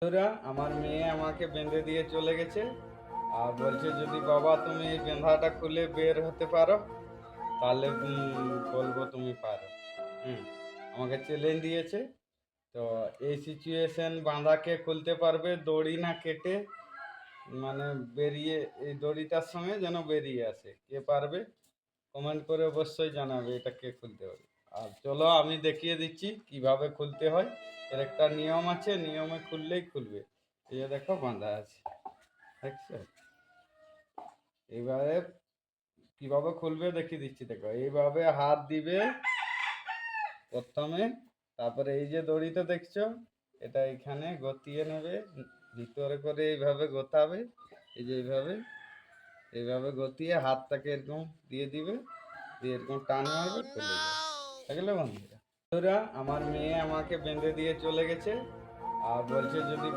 বন্ধুরা, আমার মেয়ে আমাকে বেঁধে দিয়ে চলে গেছে আর বলছে যদি বাবা তুমি এই বেঁধাটা খুলে বের হতে পারো তাহলে বলবো তুমি পারো। হুম আমাকে চ্যালেঞ্জ দিয়েছে। তো এই সিচুয়েশন বাঁধাকে খুলতে পারবে দড়ি না কেটে, মানে বেরিয়ে এই দড়িটার সঙ্গে যেন বেরিয়ে আসে। কে পারবে কমেন্ট করে অবশ্যই জানাবে এটা কে খুলতে হবে। আর চলো আমি দেখিয়ে দিচ্ছি কিভাবে খুলতে হয়। এর একটা নিয়ম আছে, নিয়মে খুললেই খুলবে। এই যে দেখো বাঁধা আছে, দেখছো? এইবারে কিভাবে খুলবে দেখিয়ে দিচ্ছি। দেখো এইভাবে হাত দিবে প্রথমে, তারপরে এই যে দড়িটা দেখছো এটা এখানে গতিয়ে নেবে, ভিতরে করে এইভাবে গোতাবে। এই যে এইভাবে এইভাবে গতিয়ে হাতটাকে এরকম দিয়ে দিবে, দিয়ে এরকম টান মারবে, খুলে যাবে। দেখলে বন্ধুরা, আমার মেয়ে আমাকে বেঁধে দিয়ে চলে গেছে আর বলছে যদি